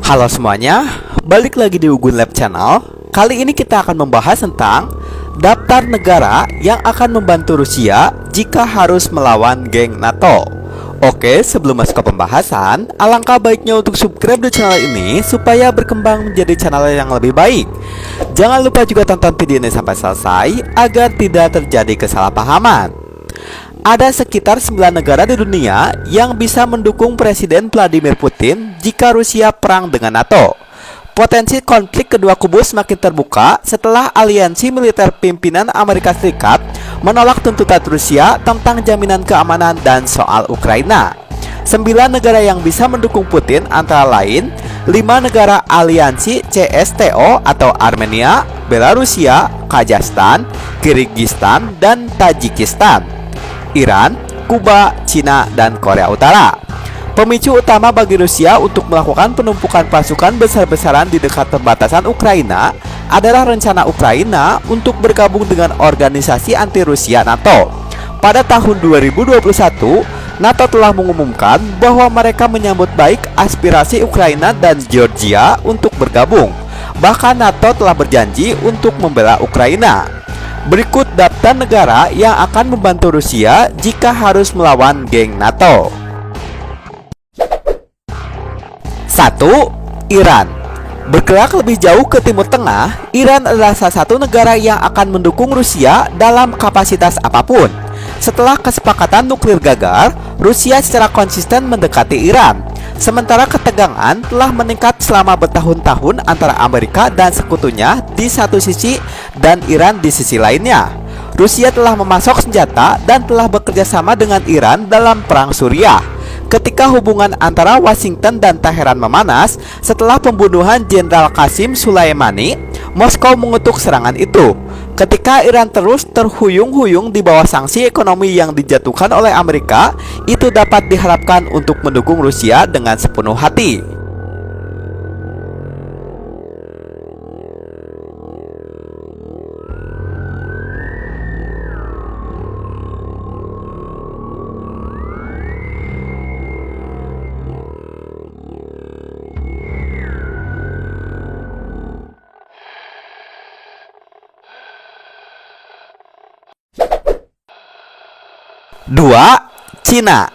Halo semuanya, balik lagi di Ugun Lab Channel. Kali ini kita akan membahas tentang daftar negara yang akan membantu Rusia jika harus melawan geng NATO. Oke, sebelum masuk ke pembahasan, alangkah baiknya untuk subscribe di channel ini supaya berkembang menjadi channel yang lebih baik. Jangan lupa juga tonton video ini sampai selesai agar tidak terjadi kesalahpahaman. Ada sekitar 9 negara di dunia yang bisa mendukung Presiden Vladimir Putin jika Rusia perang dengan NATO. Potensi konflik kedua kubu semakin terbuka setelah aliansi militer pimpinan Amerika Serikat menolak tuntutan Rusia tentang jaminan keamanan dan soal Ukraina. 9 negara yang bisa mendukung Putin antara lain 5 negara aliansi CSTO atau Armenia, Belarusia, Kazakhstan, Kyrgyzstan, dan Tajikistan, Iran, Kuba, Cina, dan Korea Utara. Pemicu utama bagi Rusia untuk melakukan penumpukan pasukan besar-besaran di dekat perbatasan Ukraina adalah rencana Ukraina untuk bergabung dengan organisasi anti-Rusia NATO. Pada tahun 2021, NATO telah mengumumkan bahwa mereka menyambut baik aspirasi Ukraina dan Georgia untuk bergabung. Bahkan NATO telah berjanji untuk membela Ukraina. Berikut daftar negara yang akan membantu Rusia jika harus melawan geng NATO. 1. Iran. Bergerak lebih jauh ke Timur Tengah, Iran adalah salah satu negara yang akan mendukung Rusia dalam kapasitas apapun. Setelah kesepakatan nuklir gagal, Rusia secara konsisten mendekati Iran. Sementara ketegangan telah meningkat selama bertahun-tahun antara Amerika dan sekutunya di satu sisi dan Iran di sisi lainnya. Rusia telah memasok senjata dan telah bekerja sama dengan Iran dalam perang Suriah. Ketika hubungan antara Washington dan Teheran memanas setelah pembunuhan Jenderal Qasim Soleimani, Moskow mengutuk serangan itu. Ketika Iran terus terhuyung-huyung di bawah sanksi ekonomi yang dijatuhkan oleh Amerika, itu dapat diharapkan untuk mendukung Rusia dengan sepenuh hati. Dua, Cina.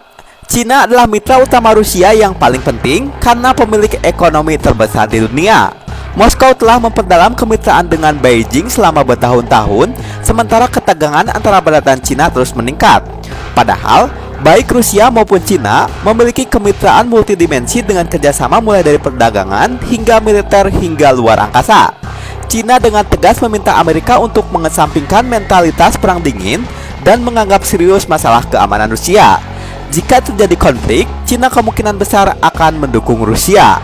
Cina adalah mitra utama Rusia yang paling penting karena pemilik ekonomi terbesar di dunia. Moskow telah memperdalam kemitraan dengan Beijing selama bertahun-tahun, sementara ketegangan antara Barat dan Cina terus meningkat. Padahal, baik Rusia maupun Cina memiliki kemitraan multidimensi dengan kerjasama mulai dari perdagangan hingga militer hingga luar angkasa. Cina dengan tegas meminta Amerika untuk mengesampingkan mentalitas perang dingin dan menganggap serius masalah keamanan Rusia. Jika terjadi konflik, Cina kemungkinan besar akan mendukung Rusia.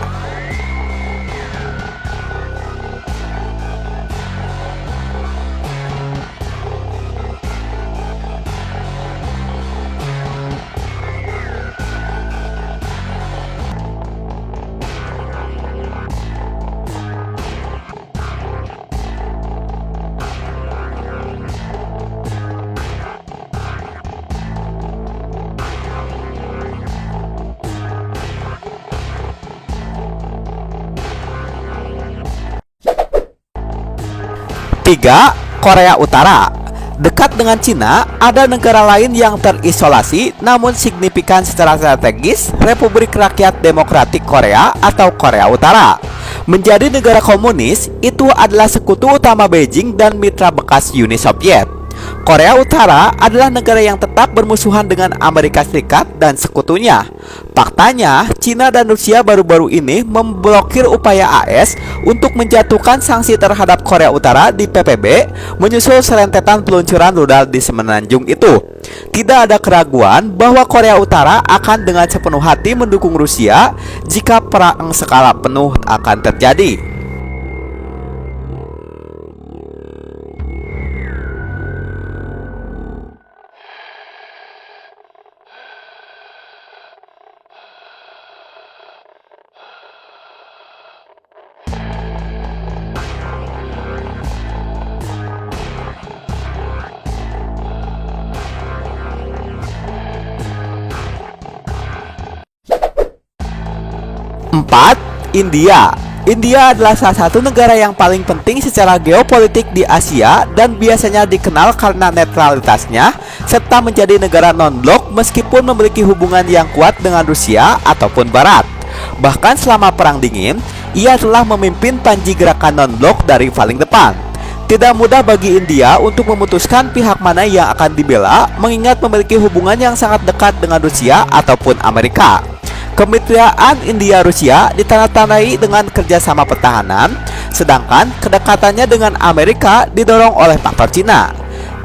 Tiga, Korea Utara. Dekat dengan Cina, ada negara lain yang terisolasi namun signifikan secara strategis, Republik Rakyat Demokratik Korea atau Korea Utara. Menjadi negara komunis, itu adalah sekutu utama Beijing dan mitra bekas Uni Soviet. Korea Utara adalah negara yang tetap bermusuhan dengan Amerika Serikat dan sekutunya. Faktanya, Cina dan Rusia baru-baru ini memblokir upaya AS untuk menjatuhkan sanksi terhadap Korea Utara di PBB menyusul serentetan peluncuran rudal di Semenanjung itu. Tidak ada keraguan bahwa Korea Utara akan dengan sepenuh hati mendukung Rusia jika perang skala penuh akan terjadi. 4. India. India adalah salah satu negara yang paling penting secara geopolitik di Asia dan biasanya dikenal karena netralitasnya serta menjadi negara non-blok meskipun memiliki hubungan yang kuat dengan Rusia ataupun Barat. Bahkan selama Perang Dingin, ia telah memimpin panji gerakan non-blok dari paling depan. Tidak mudah bagi India untuk memutuskan pihak mana yang akan dibela mengingat memiliki hubungan yang sangat dekat dengan Rusia ataupun Amerika. Kemitraan India-Rusia ditandatangani dengan kerjasama pertahanan, sedangkan kedekatannya dengan Amerika didorong oleh faktor Cina.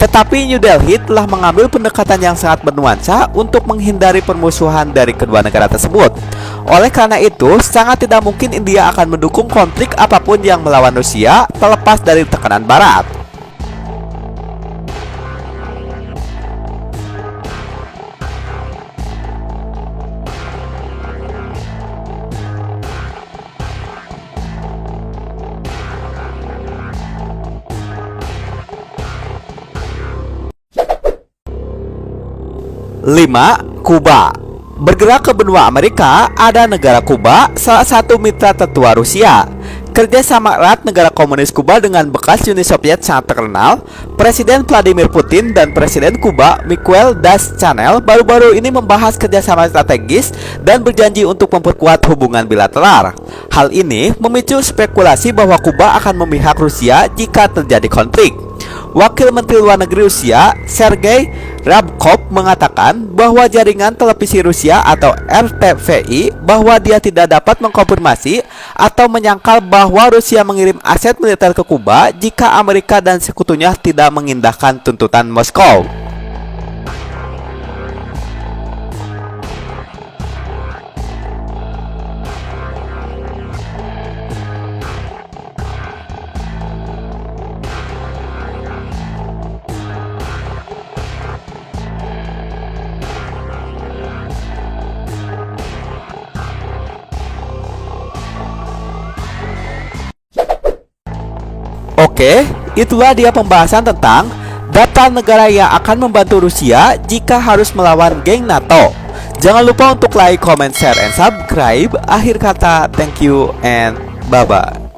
Tetapi New Delhi telah mengambil pendekatan yang sangat bernuansa untuk menghindari permusuhan dari kedua negara tersebut. Oleh karena itu, sangat tidak mungkin India akan mendukung konflik apapun yang melawan Rusia terlepas dari tekanan Barat. Lima, Kuba. Bergerak ke benua Amerika, ada negara Kuba, salah satu mitra tertua Rusia. Kerjasama erat negara komunis Kuba dengan bekas Uni Soviet sangat terkenal. Presiden Vladimir Putin dan Presiden Kuba Mikhail Das-Chanel baru-baru ini membahas kerjasama strategis dan berjanji untuk memperkuat hubungan bilateral. Hal ini memicu spekulasi bahwa Kuba akan memihak Rusia jika terjadi konflik. Wakil Menteri Luar Negeri Rusia, Sergei Ryabkov, mengatakan bahwa jaringan televisi Rusia atau RTVI bahwa dia tidak dapat mengkonfirmasi atau menyangkal bahwa Rusia mengirim aset militer ke Kuba jika Amerika dan sekutunya tidak mengindahkan tuntutan Moskow. Oke, itulah dia pembahasan tentang daftar negara yang akan membantu Rusia jika harus melawan geng NATO. Jangan lupa untuk like, comment, share, and subscribe. Akhir kata, thank you and bye-bye.